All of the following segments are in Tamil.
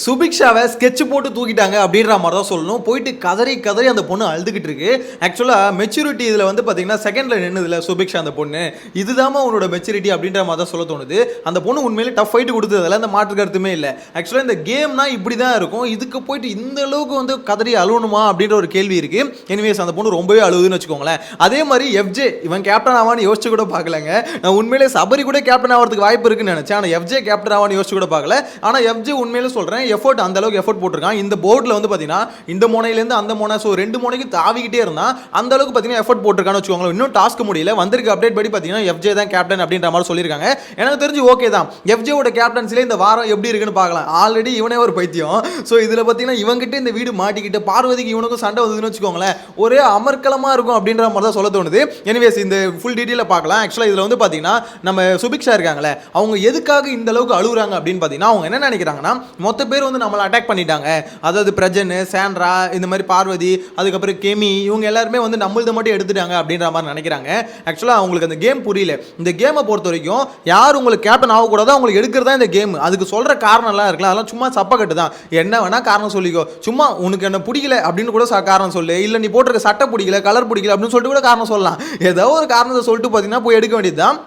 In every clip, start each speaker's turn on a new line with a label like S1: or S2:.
S1: சுபிக்ஷாவை ஸ்கெட்ச் போட்டு தூக்கிட்டாங்க அப்படின்ற மாதிரி தான் சொல்லணும். போயிட்டு கதறி கதறி அந்த பொண்ணு அழுதுகிட்டு இருக்கு. ஆக்சுவலாக மெச்சூரிட்டி இதில் வந்து பார்த்தீங்கன்னா செகண்டில் நின்றுதில்ல சுபிக்ஷா அந்த பொண்ணு. இதுதாம்மா உன்னோட மெச்சூரிட்டி அப்படின்ற மாதிரி தான் சொல்ல தோணுது. அந்த பொண்ணு உண்மையிலே டஃப் ஃபைட்டு கொடுத்ததில்ல, அந்த மாற்று கருத்துமே இல்லை. ஆக்சுவலாக இந்த கேம்னா இப்படி தான் இருக்கும். இதுக்கு போயிட்டு இந்த அளவுக்கு வந்து கதறி அழுவணுமா அப்படின்ற ஒரு கேள்வி இருக்கு. எனிவேஸ் அந்த பொண்ணு ரொம்பவே அழுதுன்னு வச்சுக்கோங்களேன். அதே மாதிரி எஃப்ஜே இவன் கேப்டன் ஆவான்னு யோசிச்சு கூட பார்க்கலங்க. நான் உண்மையிலே சபரி கூட கேப்டன் ஆகிறதுக்கு வாய்ப்பு இருக்குன்னு நினைச்சேன். ஆனால் எஃப்ஜே கேப்டன் ஆவான்னு யோசிச்சு கூட பார்க்கல. ஆனால் எஃப்ஜே உண்மையிலே சொல்கிறேன் எஃபோர்ட் அந்த அளவுக்கு எஃபோர்ட் போட்டிருக்கான். இந்த போர்டில் வந்து பார்த்தீங்கன்னா இந்த முனையிலேருந்து அந்த முனை ஸோ 2 முனைக்கு தாவிக்கிட்டே இருந்தான். அந்த அளவுக்கு பார்த்தீங்கன்னா எஃபோர்ட் போட்டிருக்கான்னு வச்சுக்கோங்களேன். இன்னும் டாஸ்க் முடியல, வந்திருக்க அப்டேட் படி பார்த்தீங்கன்னா எஃப்ஜே தான் கேப்டன் அப்படின்ற மாதிரி சொல்லியிருக்காங்க. எனக்கு தெரிஞ்சு ஓகே தான். எஃப்ஜேவோட கேப்டன்சிலே இந்த வாரம் எப்படி இருக்குன்னு பார்க்கலாம். ஆல்ரெடி இவனே ஒரு பைத்தியம். ஸோ இதில் பார்த்தீங்கன்னா இவங்கிட்ட இந்த வீடு மாட்டிக்கிட்டு பார்வதிக்கு இவனுக்கும் சண்டை வந்ததுன்னு வச்சுக்கோங்களேன், ஒரே அமர்க்கலமாக இருக்கும் அப்படின்ற மாதிரி தான் சொல்ல தோணுது. எனிவேஸ் இந்த ஃபுல் டீட்டெயிலில் பார்க்கலாம். ஆக்சுவலாக இதில் வந்து பார்த்தீங்கன்னா நம்ம சுபிக்ஷா இருக்காங்களே, அவங்க எதுக்காக இந்த அளவுக்கு அழுகுறாங்க அப்படின்னு பார்த்தீங்கன்னா அவங்க என்ன நினைக்கிறாங்கன்னா மொத்த பேர் வந்து நம்மளை அட்டாக் பண்ணிட்டாங்க. அதாவது பிரஜன், சாண்ட்ரா, இந்த மாதிரி பார்வதி, அதுக்கப்புறம் கெமி, இவங்க எல்லாருமே வந்து நம்மளது மட்டும் எடுத்துட்டாங்க அப்படின்ற மாதிரி நினைக்கிறாங்க. ஆக்சுவலாக அவங்களுக்கு அந்த கேம் புரியல. இந்த கேமை பொறுத்த வரைக்கும் யார் உங்களுக்கு கேப்டன் ஆகக்கூடாதோ அவங்களுக்கு எடுக்கிறதா இந்த கேம். அதுக்கு சொல்கிற காரணம்லாம் இருக்கலாம், அதெல்லாம் சும்மா சப்பக்கட்டு தான். என்ன வேணா காரணம் சொல்லிக்கோ, சும்மா உனக்கு என்ன பிடிக்கல அப்படின்னு கூட காரணம் சொல்லு, இல்லை நீ போட்டிருக்க சட்டை பிடிக்கல, கலர் பிடிக்கல அப்படின்னு சொல்லிட்டு கூட காரணம் சொல்லலாம். ஏதோ ஒரு காரணத்தை சொல்லிட்டு பார்த்தீங்கன்னா போய் எடுக்க வேண்டியது தான்.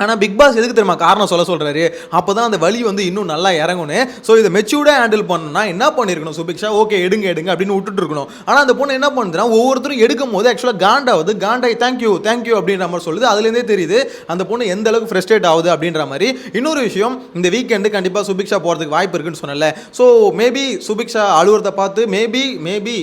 S1: ஆனால் பிக் பாஸ் எதுக்கு தெரியுமா காரணம் சொல்கிறாரு, அப்போ தான் அந்த வலி வந்து இன்னும் நல்லா இறங்குன்னு. ஸோ இதை மெச்சூர்டாக ஹேண்டில் பண்ணணும்னா என்ன பண்ணியிருக்கணும் சுபிக்ஷா, ஓகே எடுங்க அப்படின்னு விட்டுட்டு இருக்கணும். ஆனால் அந்த பொண்ணு என்ன பண்ணுதுன்னா ஒவ்வொருத்தரும் எடுக்கும் போது ஆக்சுவலாக காண்டாய் தேங்க்யூ அப்படின்ற மாதிரி சொல்லுது. அதுலேருந்தே தெரியுது அந்த பொண்ணு எந்த அளவுக்கு ஃப்ரஸ்ட்ரேட் ஆகுது அப்படின்ற மாதிரி. இன்னொரு விஷயம், இந்த வீக்கெண்டு கண்டிப்பாக சுபிக்ஷா போகிறதுக்கு வாய்ப்பு இருக்குன்னு சொன்னல. ஸோ மேபி சுபிக்ஷா அழுவுறதை பார்த்து மேபி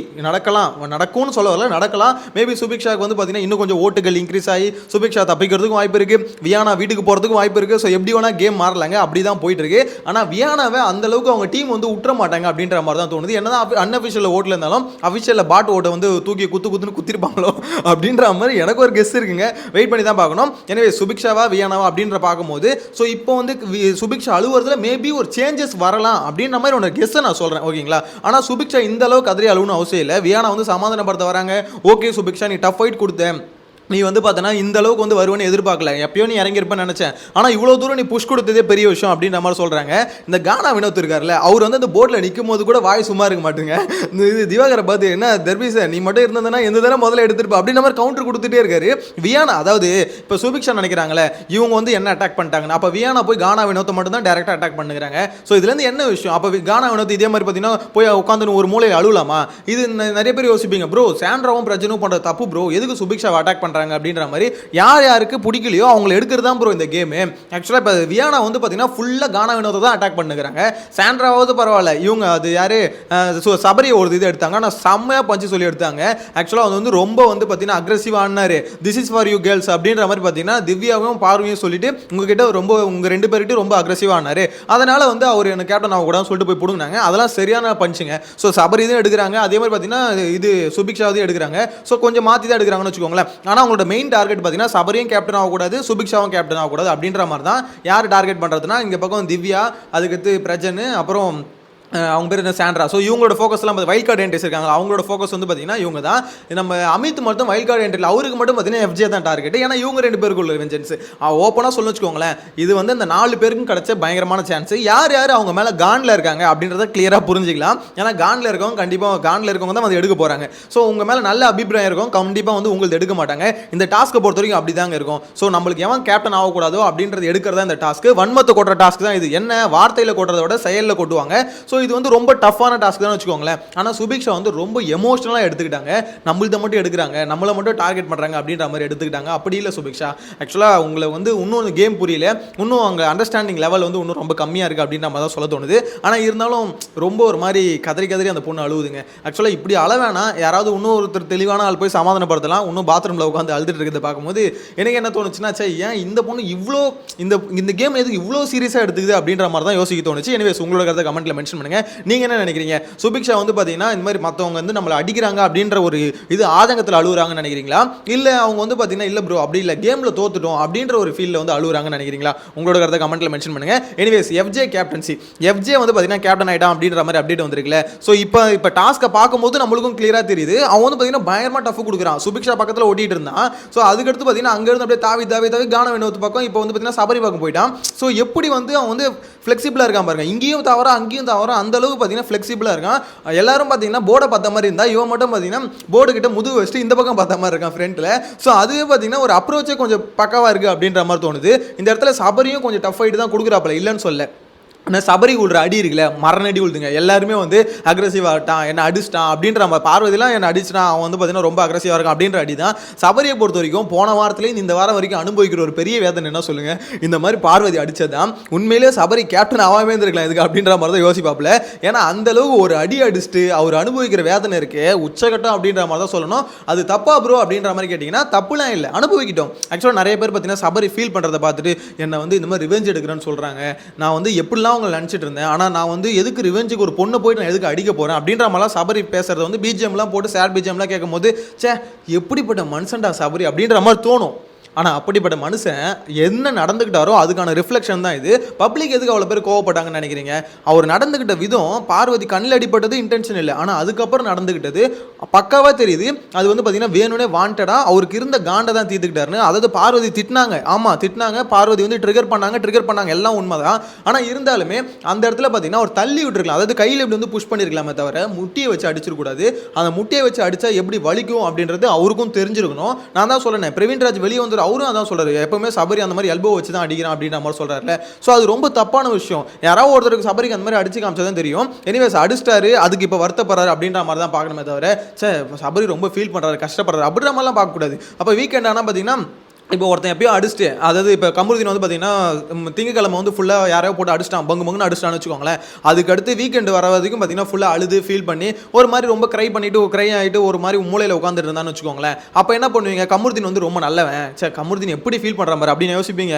S1: நடக்கும்னு சொல்ல வரல, நடக்கலாம். மேபி சுபிக்ஷாவுக்கு வந்து பார்த்தீங்கன்னா இன்னும் கொஞ்சம் ஓட்டுகள் இன்க்ரீஸ் ஆகி சுபிக்ஷா தப்பிக்கிறதுக்கும் வாய்ப்பு இருக்குது. வியானா வீட்டுக்கு போகிறதுக்கு வாய்ப்பு இருக்குது. ஸோ எப்படி வேணால் கேம் மாறலாங்க, அப்படி தான் போயிட்டு இருக்கு. ஆனால் வியானாவை அந்த அளவுக்கு அவங்க டீம் வந்து விட்டுற மாட்டாங்க அப்படின்ற மாதிரி தான் தோணுது. என்னதான் அன்அஃபிஷியல் ஓட்டில் இருந்தாலும் அஃபிஷியலில் பாட் ஓட்டை வந்து தூக்கி குத்துன்னு குத்திருப்பாங்களோ அப்படின்ற மாதிரி எனக்கு ஒரு கெஸ் இருக்குங்க. வெயிட் பண்ணி தான் பார்க்கணும். எனவே சுபிக்ஷாவா வியானாவா அப்படின்ற பார்க்கும்போது ஸோ இப்போ வந்து சுபிக்ஷா அழுவுறதுல மேபி ஒரு சேஞ்சஸ் வரலாம் அப்படின்ற மாதிரி ஒரு கெஸ்ஸை நான் சொல்கிறேன், ஓகேங்களா. ஆனால் சுபிக்ஷா இந்த அளவுக்கு கதறி அழுவணும் அவசியம் இல்லை. வியானா வந்து சமாதானப்படுத்த வராங்க. ஓகே சுபிக்ஷா, நீ டஃப் ஃபைட் கொடுத்தேன், நீ வந்து பார்த்தனா இந்த அளவுக்கு வந்து வருவேன்னு எதிர்பார்க்கல, எப்பயோ நீ இறங்கியிருப்பேன்னு நினச்சேன், ஆனால் இவ்வளோ தூரம் நீ புஷ் கொடுத்ததே பெரிய விஷயம் அப்படின்ற மாதிரி சொல்கிறாங்க. இந்த கானா வினோத் இருக்கார்ல, அவர் வந்து அந்த போர்டில் நிற்கும் போது கூட வாய் சும்மா இருக்க மாட்டேங்க. இது திவாகரை பார்த்து என்ன தர்பீச நீ மட்டும் இருந்ததுன்னா எந்த தடவை முதல்ல எடுத்துருப்பா அப்படின்ற மாதிரி கவுண்டர் கொடுத்துட்டே இருக்காரு. வியானா அதாவது இப்போ சுபிக்ஷா நினைக்கிறாங்களே இவங்க வந்து என்ன அட்டாக் பண்ணிட்டாங்கன்னா, அப்போ வியானா போய் கானா வினோத்தை மட்டும் தான் டேரெக்டாக அட்டாக் பண்ணுறாங்க. ஸோ இதுலேருந்து என்ன விஷயம், அப்போ கானா வினோத் இதே மாதிரி பார்த்தீங்கன்னா போய் உட்காந்து ஒரு மூலையில் அழுவலாமா? இது நிறைய பேர் யோசிப்பீங்க, ப்ரோ சாண்ட்ராவும் பிரஜனும் பண்ணுற தப்பு ப்ரோ, எதுக்கு சுபிக்ஷாவை அட்டாக் பண்ணுறாங்க அப்படின்ற மாதிரி. யாருக்கு பிடிக்கலையோ அவங்களை எடுக்கிறது தான் ப்ரோ இந்த கேம். ஆக்சுவலாக இப்போ வியானா வந்து பார்த்தீங்கன்னா ஃபுல்லாக கானா வினோத்தை தான் அட்டாக் பண்ணுறாங்க. சாண்ட்ராவது பரவாயில்ல, இவங்க அது யாரு சபரி ஒரு இது எடுத்தாங்க, ஆனால் செம்மையாக பஞ்சு சொல்லி எடுத்தாங்க. ஆக்சுவலாக அது வந்து ரொம்ப வந்து பார்த்தீங்கன்னா அக்ரெசிவாக ஆனாரு. This is for you girls அப்படின்ற மாதிரி பார்த்தீங்கன்னா திவ்யாவும் பார்வையும் சொல்லிட்டு உங்ககிட்ட ரொம்ப உங்கள் 2 பேர்கிட்ட ரொம்ப அக்ரெசிவாக ஆனாரு. அதனால் வந்து அவர் எனக்கு கேப்டன் ஆகக்கூடாதுன்னு சொல்லிட்டு போய் பிடுங்கினாங்க. அதெல்லாம் சரியான பஞ்சுங்க. ஸோ சபரி தான் எடுக்கிறாங்க, அதே மாதிரி பார்த்தீங்கன்னா இது சுபிக்ஷாவையும் எடுக்கிறாங்க. ஸோ கொஞ்சம் மாற்றி தான் எடுக்கிறாங்கன்னு வச்சுக்கோங்களேன். ஆனால் அவங்களோட மெயின் டார்கெட் பார்த்தீங்கன்னா சபரியும் கேப்டன் ஆகக்கூடாது, சுபிக்ஷாவும் கேப்டன் ஆகக்கூடாது அப்படின்ற மாதிரி தான். யார் டார்கெட் பண்ணுறதுனா இங்கே பக்கம் திவ்யா, அதுக்கடுத்து பிரஜன், அப்புறம் அவங்க பேர் என்ன சாண்ட்ரா. ஸோ இவங்களோட ஃபோக்கஸ்லாம் வைல்ட் கார்டு என்ட்ரிஸ் இருக்காங்க, அவங்களோட ஃபோக்கஸ் வந்து பார்த்தீங்கன்னா இவங்க தான். நம்ம அமித் மட்டும் வைல்ட் கார்டு என்ட்ரியில் அவருக்கு மட்டும் பார்த்தீங்கன்னா எஃப்ஜே தான் டார்கெட். ஏன்னா இவங்க 2 பேருக்குள்ள வெஞ்சன்ஸ் ஓப்பனாக சொல்ல வச்சுக்கோங்களேன். இது வந்து இந்த 4 பேருக்கும் கிடைச்ச பயங்கரமான சான்ஸ். யார் அவங்க மேலே காண்டில் இருக்காங்க அப்படின்றத கிளியராக புரிஞ்சிக்கலாம். ஏன்னா காண்டில் இருக்கவங்க கண்டிப்பாக காண்டில் இருக்கவங்க தான் வந்து எடுக்க போகிறாங்க. ஸோ உங்கள் மேலே நல்ல அபிப்பிராயம் இருக்கும், கண்டிப்பாக வந்து உங்களுக்கு எடுக்க மாட்டாங்க. இந்த டாஸ்க்கை பொறுத்த வரைக்கும் அப்படி தாங்க இருக்கும். ஸோ நம்மளுக்கு எவன் கேப்டன் ஆகக்கூடாதோ அப்படின்றது எடுக்கிறதா இந்த டாஸ்க்கு. வன்மத்தை கொட்டுற டாஸ்க் தான் இது. என்ன வார்த்தையில் கொட்டுறதை விட செயலில் கொட்டுவாங்க. ஸோ இது வந்து ரொம்ப டஃப்பான டாஸ்க் தான் வச்சுக்கோங்களேன். ஆனால் சுபிக்ஷா வந்து ரொம்ப எமோஷனலாக எடுத்துக்கிட்டாங்க. நம்மள்த மட்டும் எடுக்கிறாங்க, நம்மளை மட்டும் டார்கெட் பண்ணுறாங்க அப்படின்ற மாதிரி எடுத்துக்கிட்டாங்க. அப்படி இல்லை சுபிக்ஷா. ஆக்சுவலாக உங்களை வந்து இன்னும் கேம் புரியல, இன்னும் அங்கே அண்டர்ஸ்டாண்டிங் லெவல் வந்து இன்னும் ரொம்ப கம்மியாக இருக்குது அப்படின்ற மாதிரி தான் சொல்ல தோணுது. ஆனால் இருந்தாலும் ரொம்ப ஒரு மாதிரி கதறி அந்த பொண்ணு அழுவுதுங்க. ஆக்சுவலாக இப்படி அழவேனா யாராவது இன்னும் ஒருத்தர் தெளிவான ஆள் போய் சமாதானப்படுத்தலாம். இன்னும் பாத்ரூமில் உட்காந்து அழுதுட்டு இருக்கிறத பார்க்கும்போது எனக்கு என்ன தோணுச்சுன்னா, சே ஏன் இந்த பொண்ணு இவ்வளோ இந்த கேம் எதுக்கு இவ்வளோ சீரியஸாக எடுத்துக்குது அப்படின்ற மாதிரி தான் யோசிக்க தோணுச்சு. எனிவேஸ் உங்களோட கருத்தை கமெண்ட்டில் மென்ஷன் பண்ணுங்கள். நீங்கள் என்ன நினைக்கிறீங்க? சுபிக்ஷா வந்து பார்த்தீங்கன்னா இந்த மாதிரி மற்றவங்க வந்து நம்மளை அடிக்கிறாங்க அப்படின்ற ஒரு இது ஆதங்கத்தில் அழுகுறாங்கன்னு நினைக்கிறீங்களா, இல்லை அவங்க வந்து பார்த்தீங்கன்னா இல்லை ப்ரோ அப்படி இல்லை கேமில் தோத்துட்டோம் அப்படின்ற ஒரு ஃபீலில் வந்து அழுகுறாங்கன்னு நினைக்கிறீங்களா? உங்களோட கருத்தை கமெண்ட்டில் மென்ஷன் பண்ணுங்க. எனிவேஸ் எஃப்ஜே கேப்டன்சி, எஃப்ஜே வந்து பார்த்தீங்கன்னா கேப்டன் ஆகிட்டான் அப்படின்ற மாதிரி அப்டேட் வந்திருக்குல்ல. ஸோ இப்போ டாஸ்க்கை பார்க்கும்போது நம்மளுக்கும் கிளியராக தெரியுது அவன் வந்து பார்த்தீங்கன்னா பயங்கரமாக டஃப் கொடுக்குறான். சுபிக்ஷா பக்கத்தில் ஓட்டிட்டு இருந்தான். ஸோ அதுக்கடுத்து பார்த்தீங்கன்னா அங்கேருந்து அப்படியே தாவி கான வினோத் பக்கம் இப்போ வந்து பார்த்தீங்கன்னா சபரி பக்கம் போயிட்டான். ஸோ எப்படி வந்து அவன் வந்து ஃப்ளெக்சிபிளாக இருக்கான் பாருங்க. இங்கேயும் தவறா அங்கேயும் தவறா அந்த அளவுக்கு பார்த்தீங்கன்னா ஃப்ளெக்சிபிளாக இருக்கான். எல்லாரும் பார்த்தீங்கன்னா போர்டை பார்த்த மாதிரி இருந்தால் இவன் மட்டும் பார்த்தீங்கன்னா போர்டு கிட்ட முதுகு வச்சுட்டு இந்த பக்கம் பார்த்த மாதிரி இருக்கான் ஃப்ரண்ட்டில். ஸோ அதுவே பார்த்தீங்கன்னா ஒரு அப்ரோச்சே கொஞ்சம் பக்கவாக இருக்குது அப்படின்ற மாதிரி தோணுது. இந்த இடத்துல சபரியும் கொஞ்சம் டஃப் ஆகிட்டு தான் கொடுக்குறாப்புல, இல்லைன்னு சொல்ல. ஆனால் சபரி விழுற அடி இருக்குல்ல, மரணடி விழுதுங்க. எல்லாருமே வந்து அக்ரெசிவாக ஆகிட்டான், என்ன அடிச்சிட்டான் அப்படின்ற மாதிரி. பார்வதிலாம் என்ன அடிச்சிட்டான், அவன் வந்து பார்த்தீங்கன்னா ரொம்ப அக்ரெசிவாக இருக்கான் அப்படின்ற அடி தான். சபரியை பொறுத்த வரைக்கும் போன வாரத்துலேயும் இந்த வாரம் வரைக்கும் அனுபவிக்கிற ஒரு பெரிய வேதனை என்ன சொல்லுங்கள், இந்த மாதிரி பார்வதி அடித்தது தான். உண்மையிலேயே சபரி கேப்டன் ஆகாமே இருந்திருக்கலாம் இதுக்கு அப்படின்ற மாதிரி தான் யோசிப்பாப்புல. ஏன்னா அந்தளவுக்கு ஒரு அடி அடிச்சுட்டு அவர் அனுபவிக்கிற வேதனை இருக்கு உச்சகட்டம் அப்படின்ற மாதிரி தான் சொல்லணும். அது தப்பா ப்ரோ அப்படின்ற மாதிரி கேட்டிங்கன்னா தப்புலாம் இல்லை, அனுபவிக்கிட்டோம். ஆக்சுவலாக நிறைய பேர் பார்த்தீங்கன்னா சபரி ஃபீல் பண்ணுறதை பார்த்துட்டு என்னை வந்து இந்த மாதிரி ரிவெஞ்ச் எடுக்கிறேன்னு சொல்கிறாங்க, நான் வந்து எப்படிலாம் அவங்க நினச்சிட்டு இருந்தேன், ஆனால் நான் வந்து எதுக்கு ரிவெஞ்சுக்கு ஒரு பொண்ணை போயிட்டு நான் எதுக்கு அடிக்க போகிறேன் அப்படின்ற மாதிரிலாம் சபரி பேசுறது வந்து பிஜிஎம்லாம் போட்டு சேட் பிஜிஎம்லாம் கேட்கும் போது சே எப்படிப்பட்ட மனுஷன்டா சபரி அப்படின்ற மாதிரி தோணும். ஆனால் அப்படிப்பட்ட மனுஷன் என்ன நடந்துக்கிட்டாரோ அதுக்கான ரிஃப்ளெக்ஷன் தான் இது. பப்ளிக் எதுக்கு அவ்வளோ பேர் கோவப்பட்டாங்கன்னு நினைக்கிறீங்க? அவர் நடந்துக்கிட்ட விதம், பார்வதி கண்ணில் அடிப்பட்டது இன்டென்ஷன் இல்லை, ஆனால் அதுக்கப்புறம் நடந்துக்கிட்டது பக்காவாக தெரியுது. அது வந்து பார்த்தீங்கன்னா வேணும்னே வாண்டடாக அவருக்கு இருந்த காண்டை தான் தீர்த்துக்கிட்டாருன்னு. அதாவது பார்வதி திட்டினாங்க, ஆமாம் திட்டினாங்க, பார்வதி வந்து ட்ரிகர் பண்ணாங்க, எல்லாம் உண்மை தான். ஆனால் இருந்தாலுமே அந்த இடத்துல பார்த்தீங்கன்னா ஒரு தள்ளி விட்டுருக்கலாம். அதாவது கையில் இப்படி வந்து புஷ் பண்ணியிருக்கலாமே தவிர முட்டியை வச்சு அடிச்சிருக்கூடாது. அந்த முட்டியை வச்சு அடித்தா எப்படி வலிக்கும் அப்படின்றது அவருக்கும் தெரிஞ்சிருக்கணும். நான் தான் சொல்கிறேன், பிரவீன்ராஜ் வெளியே வந்து அவரும் அதான் சொல்றாரு, எப்பவுமே சபரி அந்த மாதிரி எல்போ வச்சு தான் அடிக்கிறான் அப்படின்ற மாதிரி சொல்றாருல. ஸோ அது ரொம்ப தப்பான விஷயம். யாராவது ஒருத்தருக்கு சபரிக்கு அந்த மாதிரி அடிச்சு காமிச்சதான் தெரியும். எனிவேஸ் அடிச்சிட்டாரு, அதுக்கு இப்போ வருத்தப்படுறாரு அப்படின்ற மாதிரி தான் பார்க்கணுமே தவிர சபரி ரொம்ப ஃபீல் பண்றாரு, கஷ்டப்படுறாரு அப்படின்ற மாதிரிலாம் பார்க்கக்கூடாது. அப்போ வீக்கெண்ட் ஆனால் பார்த்தீங்கன்னா இப்போ ஒருத்தன் எப்பயோ அடிச்சுட்டு, அதாவது இப்போ கமருதீன் வந்து பார்த்தீங்கன்னா திங்கக்கிழமை வந்து ஃபுல்லாக யாரையோ போட்டு அடிச்சிட்டான், பங்குன்னு அடிச்சிட்டான்னு வச்சுக்கோங்களேன். அதுக்கடுத்து வீக்கெண்டு வர வரைக்கும் பார்த்தீங்கன்னா ஃபுல்லாக அழுது ஃபீல் பண்ணி ஒரு மாதிரி ரொம்ப க்ரை ஆகிட்டு ஒரு மாதிரி மூலையில் உட்காந்துட்டு இருந்தான்னு வச்சுக்கோங்களேன். அப்போ என்ன பண்ணுவீங்க, கமருதீன் வந்து ரொம்ப நல்லவன், சே கமருதீன் எப்படி ஃபீல் பண்ணுற மாதிரி அப்படின்னு யோசிப்பீங்க.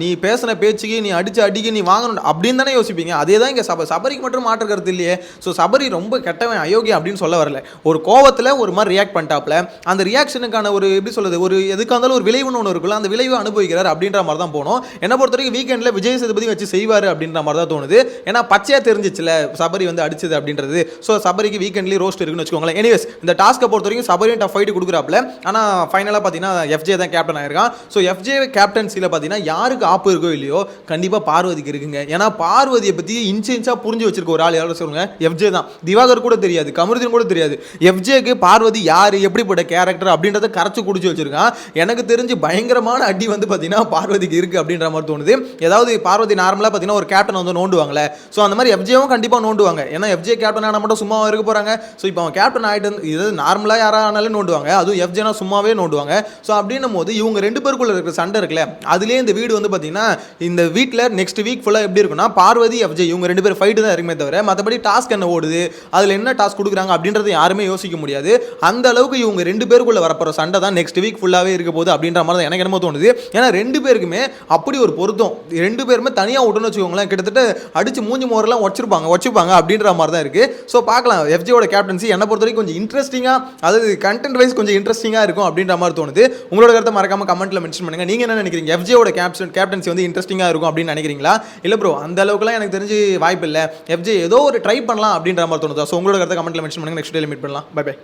S1: நீ பேசின பேச்சுக்கு நீ அடிச்சு அடிக்க நீ வாங்கணும் அப்படின்னு தானே யோசிப்பீங்க. அதே தான் இங்கே சபரிக்கு மட்டும் மாற்று கருத்து இல்லையே. ஸோ சபரி ரொம்ப கெட்டவன் அயோக்கியம் அப்படின்னு சொல்ல வரல, ஒரு கோவத்தில் ஒரு மாதிரி ரியாக்ட் பண்ணிட்டாப்ல. அந்த ரியாக்ஷனுக்கான ஒரு எப்படி சொல்கிறது, ஒரு எதுக்காக இருந்தாலும் ஒரு விளைவுன்னு ஒன்று இருக்குல்ல, அந்த விளைவு அனுபவிக்கிறார் அப்படின்ற மாதிரி தான் போனோம். என்ன பொறுத்த வரைக்கும் வீக்கெண்டில் விஜய் சேதுபதி வச்சு செய்வார் அப்படின்ற மாதிரி தான் தோணுது. ஏன்னா பச்சையாக தெரிஞ்சிச்சுல சபரி வந்து அடிச்சது அப்படின்றது. ஸோ சபரிக்கு வீக்கெண்ட்லேயே ரோஸ்ட் இருக்குன்னு வச்சுக்கோங்களேன். எனிவேஸ் இந்த டாஸ்க்கை பொறுத்த வரைக்கும் சபரியும் டஃப் ஃபைட்டு கொடுக்குறாப்ல. ஆனால் ஃபைனலாக பார்த்தீங்கன்னா எஃப்ஜே தான் கேப்டன் ஆயிருக்கான். ஸோ எஃப்ஜே கேப்டன்சியில் பார்த்தீங்கன்னா யாருக்கு ஆப்பு இருக்கோ இல்லையோ கண்டிப்பாக பார்வதிக்கு இருக்குங்க. ஏன்னா பார்வதியை பற்றி இன்ச்சாக புரிஞ்சு வச்சிருக்க ஒரு ஆள் யாரும் சொல்லுங்க, எஃப்ஜே தான். திவாகர் கூட தெரியாது, கமருதீன் கூட தெரியாது. எஃப்ஜேக்கு பார்வதி யார், எப்படிப்பட்ட கேரக்டர் அப்படின்றத கரைச்சு குடிச்சு வச்சிருக்கான். எனக்கு தெரிஞ்சு பயங்கரமான அடி வந்து பார்த்தீங்கன்னா பார்வதிக்கு இருக்குது அப்படின்ற மாதிரி தோணுது. ஏதாவது பார்வதி நார்மலாக பார்த்தீங்கன்னா ஒரு கேப்டன் வந்து நோண்டுவாங்களே, ஸோ அந்த மாதிரி எஃப்ஜேவும் கண்டிப்பாக நோண்டுவாங்க. ஏன்னா எஃப்ஜே கேப்டன் ஆனால் மட்டும் சும்மா இருக்க போகிறாங்க. ஸோ இப்போ அவன் கேப்டன் ஆகிட்டு இது நார்மலாக யாராக ஆனாலும் நோண்டுவாங்க, அதுவும் எஃப்ஜேனா சும்மாவே நோண்டுவாங்க. ஸோ அப்படின்னும் போது இவங்க ரெண்டு பேருக்குள்ள இருக்கிற சண்டை இருக்குல்ல, அதுலேயே இந்த வீடு வந்து பார்த்தீங்கன்னா இந்த வீட்டில் நெக்ஸ்ட் வீக் ஃபுல்லாக எப்படி இருக்குன்னா பார்வதி எஃப்ஜே இவங்க ரெண்டு பேர் ஃபைட்டு தான் இருக்குமே தவிர மற்றபடி டாஸ்க் என்ன ஓடுது, அதில் என்ன டாஸ்க் கொடுக்குறாங்க அப்படின்றது யாருமே யோசிக்க முடியாது. அந்த அளவுக்கு இவங்க ரெண்டு பேருக்குள்ள வரப்போகிற சண்டை தான் நெக்ஸ்ட் வீக் ஃபுல்லாகவே இருக்க போகுது அப்படின்ற மாதிரி எனக்கு என்னமோ தோணுது. ஏன்னா ரெண்டு பேருக்குமே அப்படி ஒரு பொருத்தம், ரெண்டு பேருமே தனியாக விட்டுன்னு வச்சுக்கோங்களேன், கிட்டத்தட்ட அடிச்சு மூஞ்சி மோரெல்லாம் வச்சுப்பாங்க அப்படின்ற மாதிரி தான் இருக்குது. ஸோ பார்க்கலாம், எஃப்ஜேயோட கேப்டன்சி என்னை பொறுத்த வரைக்கும் கொஞ்சம் இன்ட்ரெஸ்டிங்காக, அதாவது கண்டென்ட் வைஸ் கொஞ்சம் இன்ட்ரெஸ்டிங்காக இருக்கும் அப்படின்ற மாதிரி தோணுது. உங்களோட கருத்தை மறக்காம கமெண்ட்டில் மென்ஷன் பண்ணுங்க. நீங்கள் என்ன நினைக்கிறீங்க, எஃப்ஜேயோட கேப்டன்சி வந்து இன்ட்ரெஸ்டிங்காக இருக்கும் அப்படின்னு நினைக்கிறீங்களா? இல்லை ப்ரோ அந்த அளவுக்குலாம் எனக்கு தெரிஞ்சு வாய்ப்பு இல்லை, எஃப்ஜே ஏதோ ஒரு ட்ரை பண்ணலாம் அப்படின்ற மாதிரி தோணுதா? ஸோ உங்களோட கருத்தை கமெண்ட்டில் மென்ஷன் பண்ணுங்க. நெக்ஸ்ட் டே மீட் பண்ணலாம். Bye by.